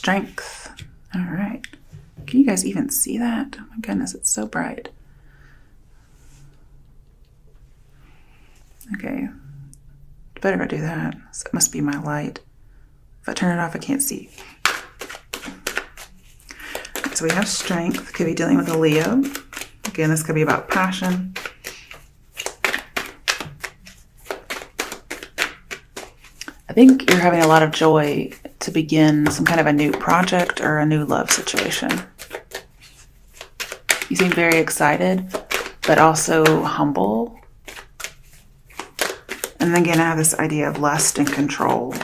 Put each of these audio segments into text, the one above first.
strength. All right. Can you guys even see that? Oh my goodness, it's so bright. Okay. Better not do that. So that must be my light. If I turn it off, I can't see. So we have strength. Could be dealing with a Leo. Again, this could be about passion. I think you're having a lot of joy to begin some kind of a new project or a new love situation. You seem very excited, but also humble. And again, I have this idea of lust and control.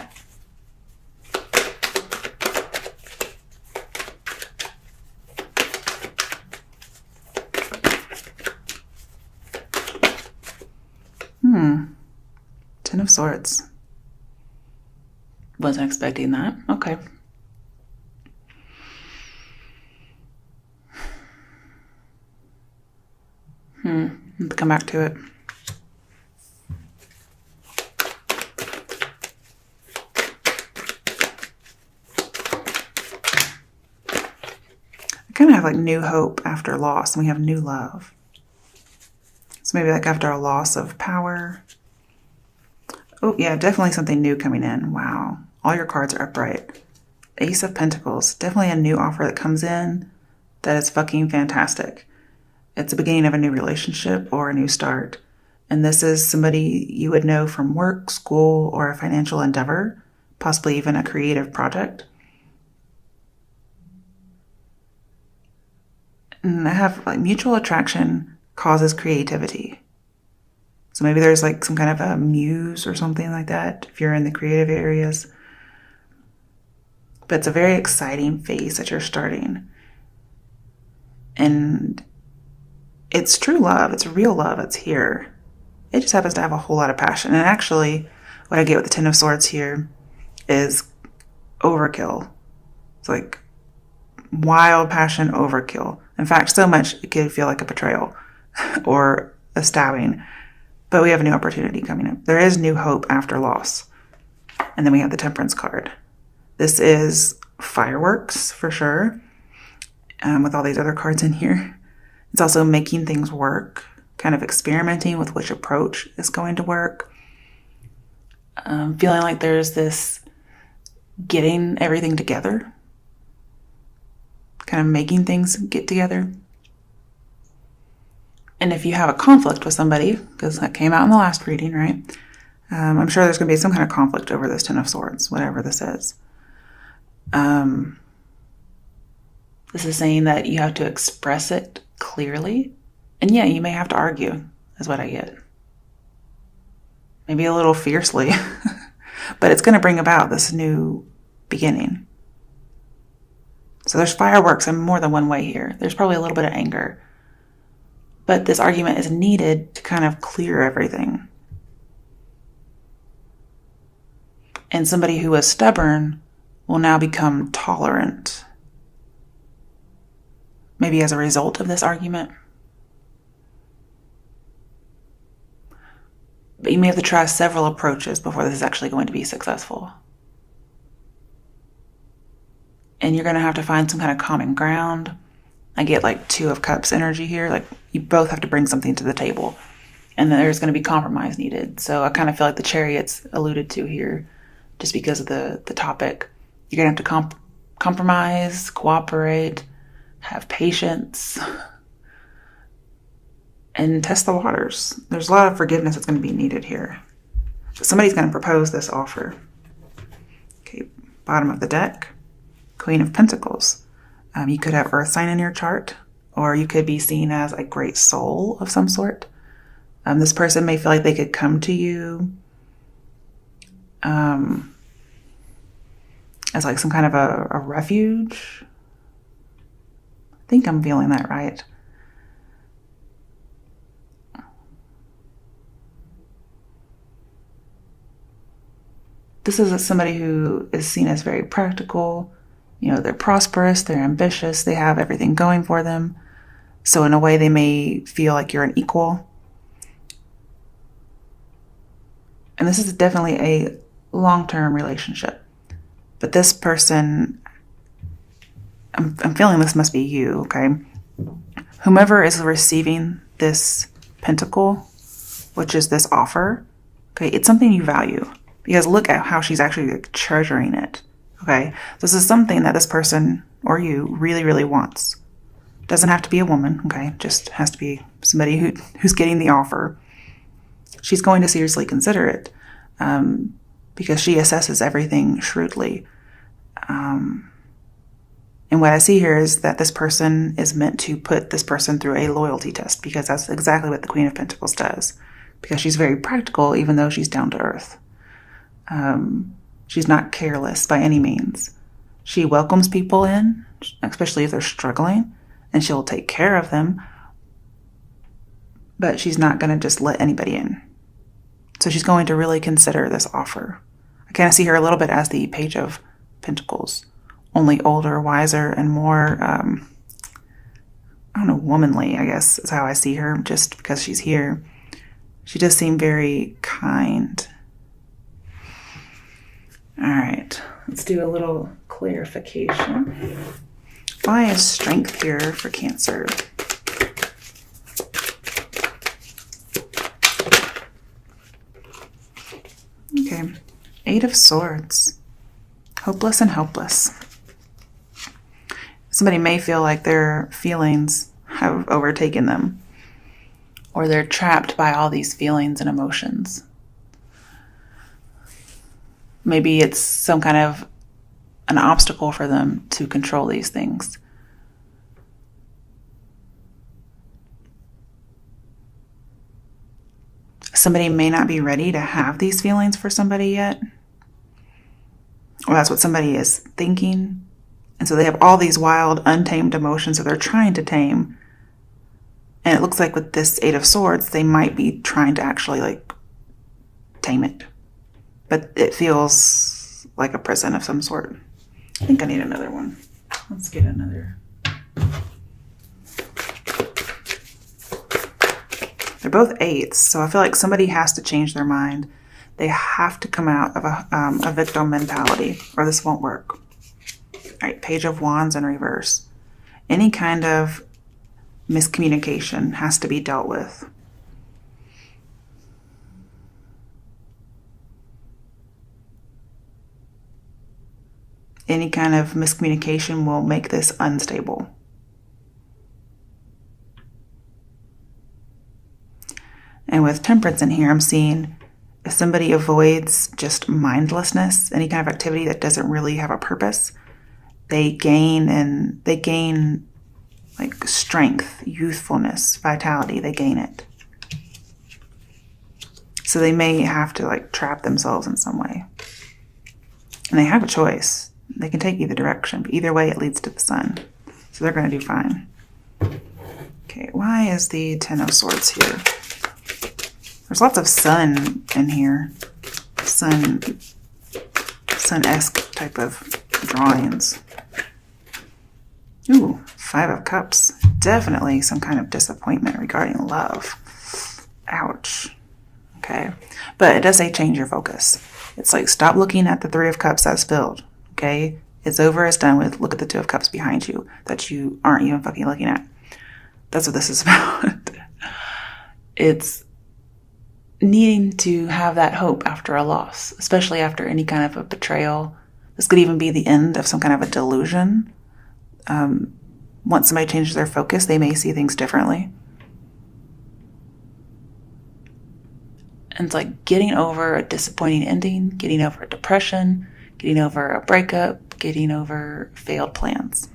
Ten of Swords. Wasn't expecting that. Okay. Let's come back to it. I kind of have like new hope after loss, and we have new love. So maybe like after a loss of power. Oh, yeah, definitely something new coming in. Wow. All your cards are upright. Ace of Pentacles. Definitely a new offer that comes in that is fucking fantastic. It's the beginning of a new relationship or a new start. And this is somebody you would know from work, school, or a financial endeavor, possibly even a creative project. And I have like mutual attraction causes creativity. So maybe there's like some kind of a muse or something like that if you're in the creative areas. But it's a very exciting phase that you're starting. And it's true love. It's real love. It's here. It just happens to have a whole lot of passion. And actually, what I get with the Ten of Swords here is overkill. It's like wild passion overkill. In fact, so much it could feel like a betrayal or a stabbing. But we have a new opportunity coming up. There is new hope after loss. And then we have the Temperance card. This is fireworks for sure. With all these other cards in here. It's also making things work. Kind of experimenting with which approach is going to work. Feeling like there's this getting everything together. Kind of making things get together. And if you have a conflict with somebody, because that came out in the last reading, right? I'm sure there's going to be some kind of conflict over this Ten of Swords, whatever this is. This is saying that you have to express it clearly. And yeah, you may have to argue, is what I get. Maybe a little fiercely. But it's going to bring about this new beginning. So there's fireworks in more than one way here. There's probably a little bit of anger. But this argument is needed to kind of clear everything. And somebody who was stubborn will now become tolerant. Maybe as a result of this argument. But you may have to try several approaches before this is actually going to be successful. And you're going to have to find some kind of common ground. I get like Two of Cups energy here. Like you both have to bring something to the table. And then there's going to be compromise needed. So I kind of feel like the Chariot's alluded to here just because of the topic. You're going to have to compromise, cooperate, have patience, and test the waters. There's a lot of forgiveness that's going to be needed here. So somebody's going to propose this offer. Okay, bottom of the deck, Queen of Pentacles. You could have Earth sign in your chart, or you could be seen as a great soul of some sort. This person may feel like they could come to you as like some kind of a refuge. I think I'm feeling that right. This is somebody who is seen as very practical. You know, they're prosperous, they're ambitious, they have everything going for them. So in a way, they may feel like you're an equal. And this is definitely a long-term relationship. But this person I'm feeling this must be you, okay? Whomever is receiving this pentacle, which is this offer, okay, it's something you value. Because look at how she's actually like treasuring it, okay? This is something that this person or you really, really wants. Doesn't have to be a woman, okay? Just has to be somebody who's getting the offer. She's going to seriously consider it because she assesses everything shrewdly. And what I see here is that this person is meant to put this person through a loyalty test, because that's exactly what the Queen of Pentacles does. Because she's very practical, even though she's down to earth. She's not careless by any means. She welcomes people in, especially if they're struggling, and she'll take care of them. But she's not going to just let anybody in. So she's going to really consider this offer. I kind of see her a little bit as the Page of Pentacles, only older, wiser, and more, I don't know, womanly, I guess is how I see her, just because she's here. She does seem very kind. All right, let's do a little clarification. Why is strength here for Cancer? Okay, 8 of Swords. Hopeless and helpless. Somebody may feel like their feelings have overtaken them, or they're trapped by all these feelings and emotions. Maybe it's some kind of an obstacle for them to control these things. Somebody may not be ready to have these feelings for somebody yet. Or that's what somebody is thinking. And so they have all these wild, untamed emotions that they're trying to tame. And it looks like with this 8 of Swords, they might be trying to actually like tame it. But it feels like a prison of some sort. I think I need another one. Let's get another. They're both 8s, so I feel like somebody has to change their mind. They have to come out of a victim mentality, or this won't work. All right, Page of Wands in reverse. Any kind of miscommunication has to be dealt with. Any kind of miscommunication will make this unstable. And with Temperance in here, I'm seeing if somebody avoids just mindlessness, any kind of activity that doesn't really have a purpose, they gain like strength, youthfulness, vitality. They gain it. So they may have to like trap themselves in some way. And they have a choice. They can take either direction, but either way it leads to the sun. So they're going to do fine. Okay, why is the 10 of Swords here? There's lots of sun in here. Sun-esque type of drawings. Ooh, 5 of Cups. Definitely some kind of disappointment regarding love. Ouch. Okay. But it does say change your focus. It's like stop looking at the 3 of Cups that's filled. Okay? It's over, it's done with. Look at the 2 of Cups behind you that you aren't even fucking looking at. That's what this is about. It's needing to have that hope after a loss, especially after any kind of a betrayal. This could even be the end of some kind of a delusion. Once somebody changes their focus, they may see things differently. And it's like getting over a disappointing ending, getting over a depression, getting over a breakup, getting over failed plans.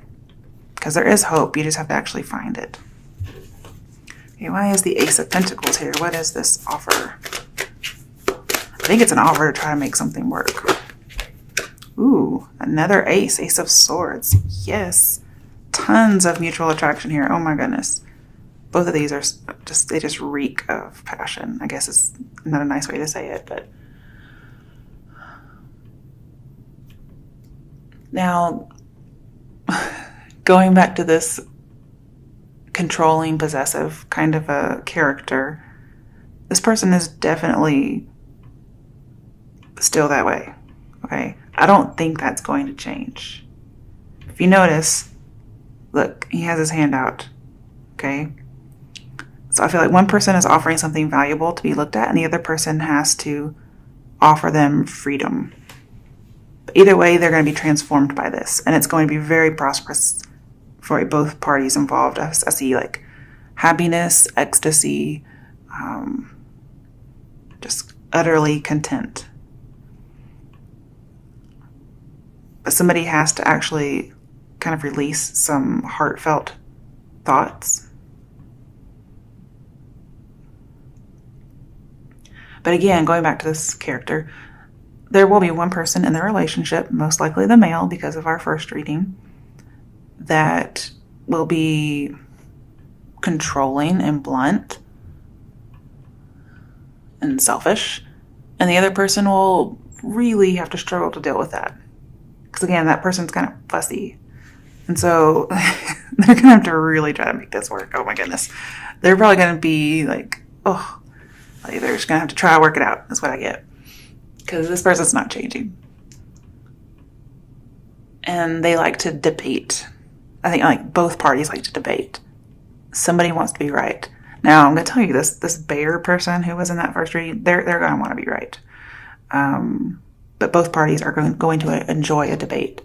Because there is hope, you just have to actually find it. Okay, why is the Ace of Pentacles here? What is this offer? I think it's an offer to try to make something work. Ooh, another ace. Ace of Swords. Yes. Tons of mutual attraction here. Oh my goodness. Both of these are just, they just reek of passion. I guess it's not a nice way to say it, but. Now, going back to this controlling, possessive kind of a character, this person is definitely still that way, okay? I don't think that's going to change. If you notice, Look, he has his hand out. Okay? So I feel like one person is offering something valuable to be looked at, and the other person has to offer them freedom. But either way, they're going to be transformed by this, and it's going to be very prosperous for both parties involved. I see like happiness, ecstasy, just utterly content. But somebody has to actually kind of release some heartfelt thoughts. But again, going back to this character, there will be one person in the relationship, most likely the male because of our first reading, that will be controlling and blunt and selfish. And the other person will really have to struggle to deal with that. Because again, that person's kind of fussy. And so they're going to have to really try to make this work. Oh my goodness. They're probably going to be like, oh, like they're just going to have to try to work it out. That's what I get. Because this person's not changing. And they like to debate. I think like both parties like to debate. Somebody wants to be right. Now, I'm going to tell you this bear person who was in that first read, they're going to want to be right. But both parties are going to enjoy a debate.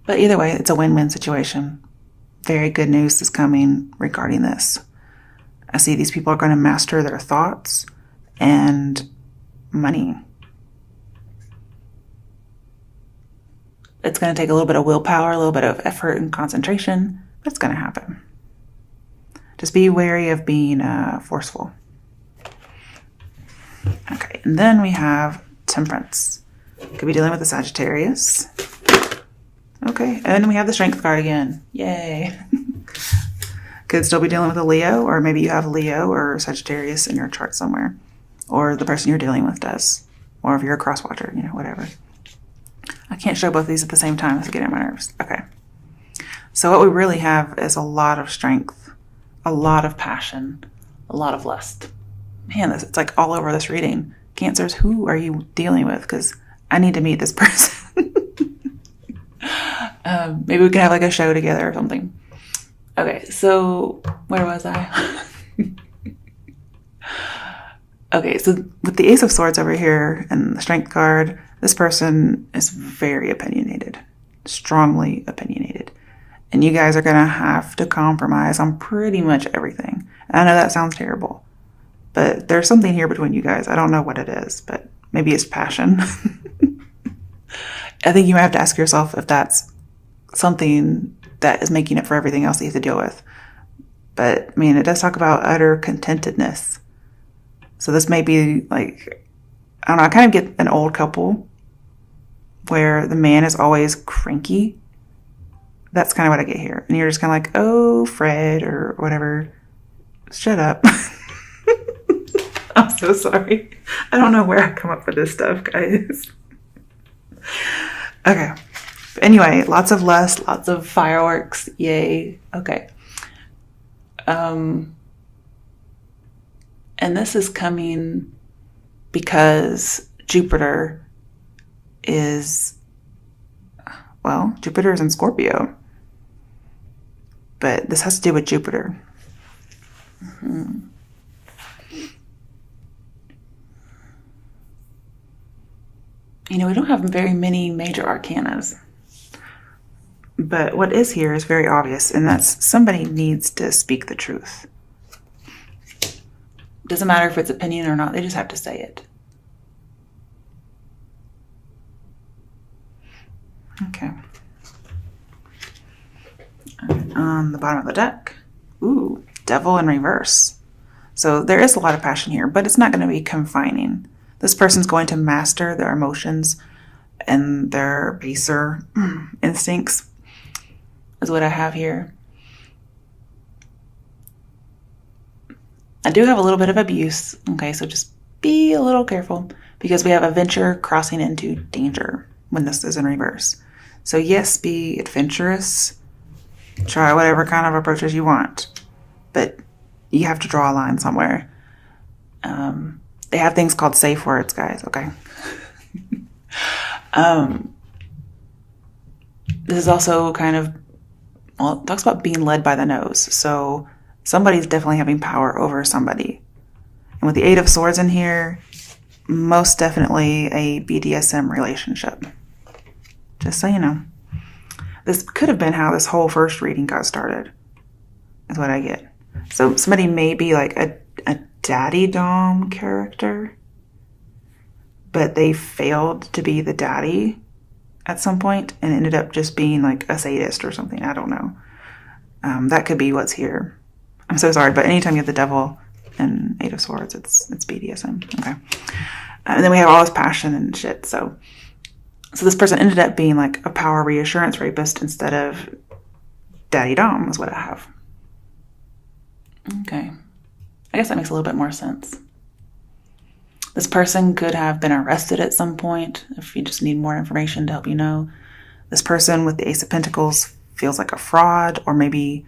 But either way, it's a win-win situation. Very good news is coming regarding this. I see these people are going to master their thoughts and money. It's going to take a little bit of willpower, a little bit of effort and concentration, but it's going to happen. Just be wary of being forceful. Okay, and then we have Temperance. Could be dealing with the Sagittarius. Okay, and we have the Strength card again. Yay. Could still be dealing with a Leo, or maybe you have Leo or Sagittarius in your chart somewhere. Or the person you're dealing with does. Or if you're a cross-watcher, whatever. I can't show both of these at the same time. It's getting on my nerves. Okay. So what we really have is a lot of strength, a lot of passion, a lot of lust. Man, it's like all over this reading. Cancers, who are you dealing with? Because I need to meet this person. Maybe we can have like a show together or something. Okay, so where was I? Okay, so with the Ace of Swords over here and the Strength card, this person is very opinionated, strongly opinionated. And you guys are going to have to compromise on pretty much everything. And I know that sounds terrible, but there's something here between you guys. I don't know what it is, but maybe it's passion. I think you might have to ask yourself if that's something that is making it for everything else that you have to deal with. But, I mean, it does talk about utter contentedness. So this may be like, I don't know, I kind of get an old couple where the man is always cranky. That's kind of what I get here. And you're just kind of like, oh, Fred, or whatever. Shut up. I'm so sorry. I don't know where I come up with this stuff, guys. Okay. But anyway, lots of lust, lots of fireworks. Yay. Okay. And this is coming because Jupiter is in Scorpio. But this has to do with Jupiter. Mm-hmm. We don't have very many major arcanas. But what is here is very obvious, and that's somebody needs to speak the truth. Doesn't matter if it's opinion or not, they just have to say it. Okay. On the bottom of the deck, ooh, Devil in reverse. So there is a lot of passion here, but it's not going to be confining. This person's going to master their emotions and their baser instincts, is what I have here. I do have a little bit of abuse, okay, so just be a little careful because we have adventure crossing into danger when this is in reverse. So yes, be adventurous, try whatever kind of approaches you want, but you have to draw a line somewhere. They have things called safe words, guys, okay? This is also kind of, well, it talks about being led by the nose. So somebody's definitely having power over somebody. And with the Eight of Swords in here, most definitely a BDSM relationship. Just so you know. This could have been how this whole first reading got started, is what I get. So somebody may be like a daddy dom character, but they failed to be the daddy at some point and ended up just being like a sadist or something. I don't know. That could be what's here. I'm so sorry, but anytime you have the devil and Eight of Swords, it's BDSM. Okay. And then we have all this passion and shit. So this person ended up being like a power reassurance rapist instead of daddy dom is what I have. Okay. I guess that makes a little bit more sense. This person could have been arrested at some point, if you just need more information to help you know. This person with the Ace of Pentacles feels like a fraud, or maybe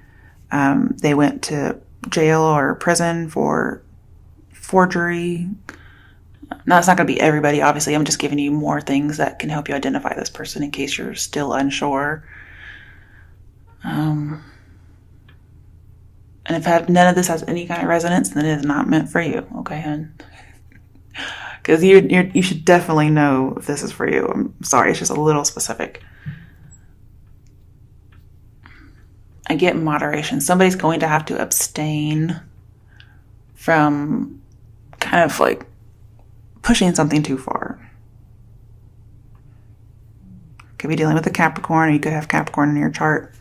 they went to jail or prison for forgery. Now, it's not going to be everybody, obviously. I'm just giving you more things that can help you identify this person in case you're still unsure. And if none of this has any kind of resonance, then it is not meant for you. Okay, hun? Because you should definitely know if this is for you. I'm sorry, it's just a little specific. I get moderation. Somebody's going to have to abstain from kind of like pushing something too far. Could be dealing with a Capricorn, or you could have Capricorn in your chart.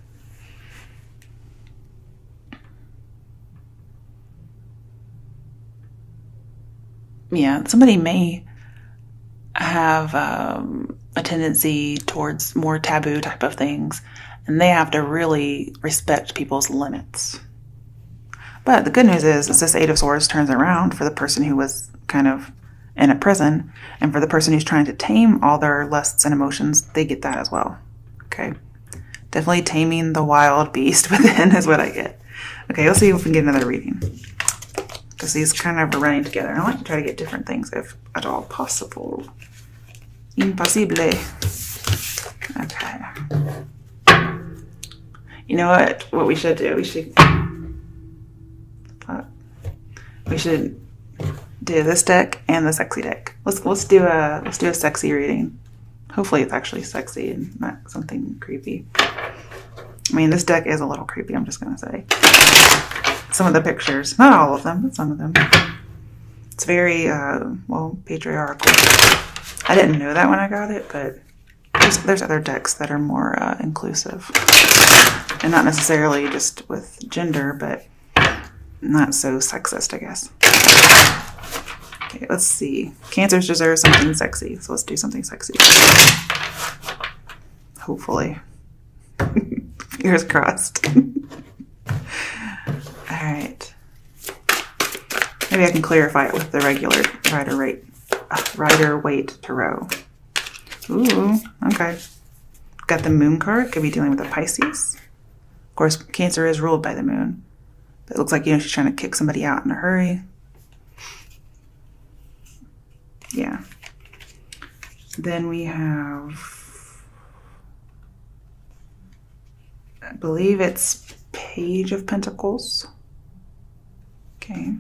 Yeah, somebody may have a tendency towards more taboo type of things, and they have to really respect people's limits. But the good news is this Eight of Swords turns around for the person who was kind of in a prison, and for the person who's trying to tame all their lusts and emotions, they get that as well. Okay, definitely taming the wild beast within is what I get. Okay, let's see if we can get another reading, because these kind of are running together. I like to try to get different things if at all possible. Impossible. Okay. You know what we should do? We should do this deck and the sexy deck. Let's do a sexy reading. Hopefully it's actually sexy and not something creepy. I mean, this deck is a little creepy, I'm just gonna say. Some of the pictures, not all of them, but some of them. It's very, well, patriarchal. I didn't know that when I got it, but there's other decks that are more inclusive. And not necessarily just with gender, but not so sexist, I guess. Okay, let's see. Cancers deserve something sexy, so let's do something sexy. Hopefully. Fingers crossed. Alright. Maybe I can clarify it with the regular Rider-Waite Tarot. Ooh, okay. Got the Moon card. Could be dealing with a Pisces. Of course, Cancer is ruled by the Moon. But it looks like, she's trying to kick somebody out in a hurry. Yeah. Then we have, I believe it's Page of Pentacles. Okay.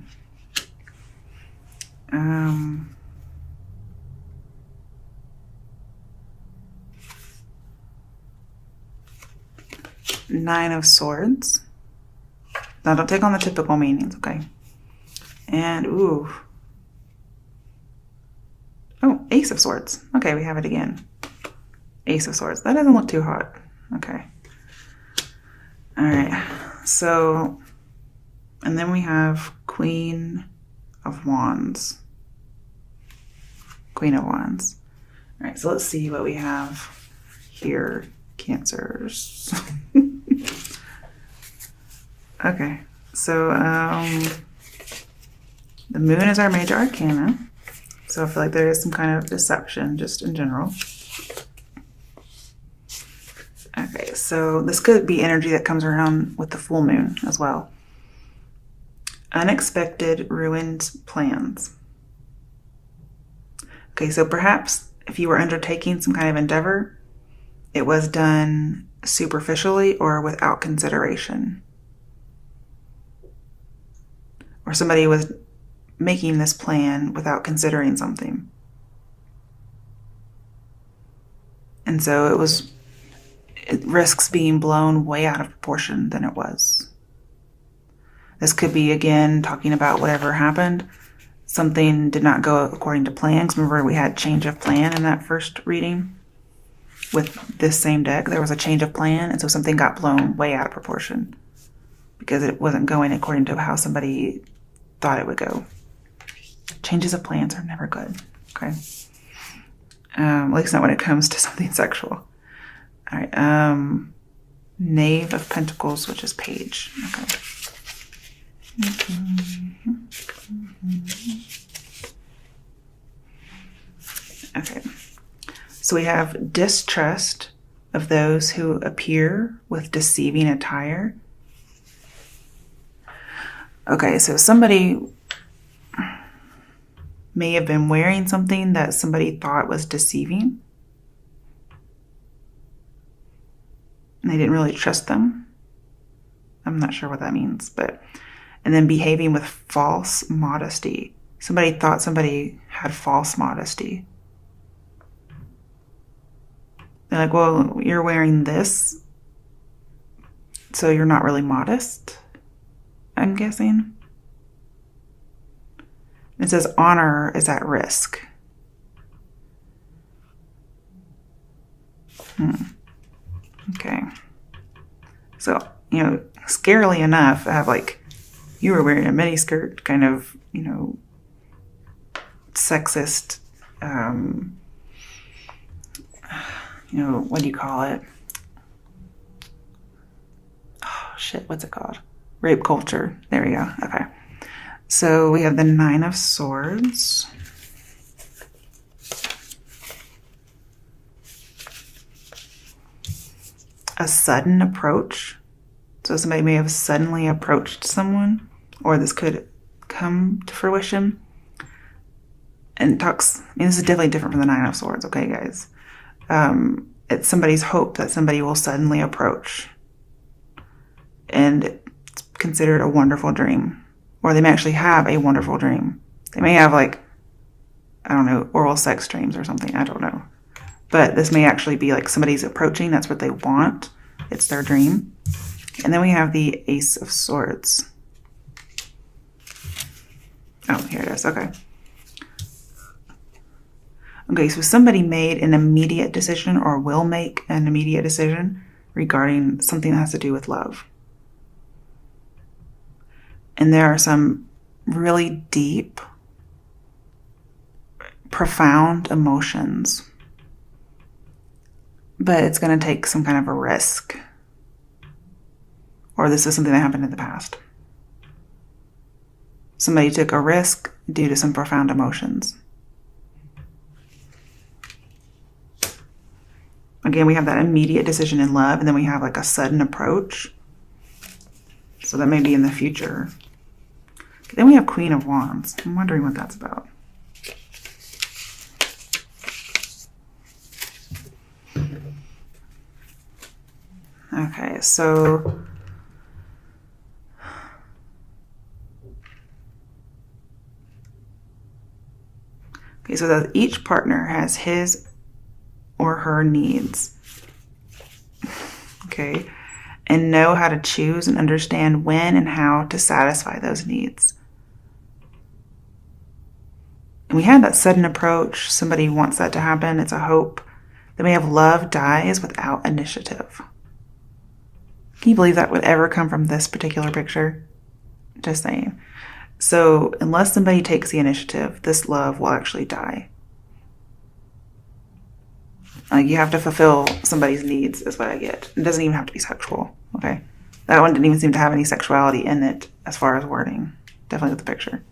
Nine of Swords. Now don't take on the typical meanings, okay? And, ooh. Oh, Ace of Swords. Okay, we have it again. Ace of Swords. That doesn't look too hot. Okay. Alright. So, and then we have Queen of Wands. Queen of Wands. Alright, so let's see what we have here. Cancers. Okay. So, the Moon is our major arcana. So I feel like there is some kind of deception just in general. Okay, so this could be energy that comes around with the full moon as well. Unexpected ruined plans. Okay, so perhaps if you were undertaking some kind of endeavor, it was done superficially or without consideration. Or somebody was making this plan without considering something. And so it risks being blown way out of proportion than it was. This could be, again, talking about whatever happened. Something did not go according to plan. Because remember, we had change of plan in that first reading. With this same deck, there was a change of plan, and so something got blown way out of proportion because it wasn't going according to how somebody thought it would go. Changes of plans are never good, okay? At least not when it comes to something sexual. All right, Knave of Pentacles, which is Page. Okay. So we have distrust of those who appear with deceiving attire. Okay, so somebody may have been wearing something that somebody thought was deceiving. And they didn't really trust them. I'm not sure what that means, but... And then behaving with false modesty. Somebody thought somebody had false modesty. They're like, well, you're wearing this, so you're not really modest, I'm guessing. It says honor is at risk. Okay. So, scarily enough, I have like, you were wearing a miniskirt, kind of, sexist, what do you call it? Oh, shit, what's it called? Rape culture. There we go. Okay. So we have the Nine of Swords. A sudden approach. So somebody may have suddenly approached someone, or this could come to fruition. And this is definitely different from the Nine of Swords, okay, guys? It's somebody's hope that somebody will suddenly approach. And it's considered a wonderful dream. Or they may actually have a wonderful dream. They may have, like, I don't know, oral sex dreams or something. I don't know. But this may actually be like somebody's approaching. That's what they want. It's their dream. And then we have the Ace of Swords. Oh, here it is. Okay. Okay, so somebody made an immediate decision or will make an immediate decision regarding something that has to do with love. And there are some really deep, profound emotions. But it's going to take some kind of a risk. Or this is something that happened in the past. Somebody took a risk due to some profound emotions. Again, we have that immediate decision in love, and then we have like a sudden approach. So that may be in the future. Then we have Queen of Wands. I'm wondering what that's about. Okay, so that each partner has his or her needs. Okay, and know how to choose and understand when and how to satisfy those needs. And we had that sudden approach. Somebody wants that to happen. It's a hope. Then we have love dies without initiative. Can you believe that would ever come from this particular picture? Just saying. So unless somebody takes the initiative, this love will actually die. Like, you have to fulfill somebody's needs is what I get. It doesn't even have to be sexual, okay? That one didn't even seem to have any sexuality in it as far as wording. Definitely with the picture.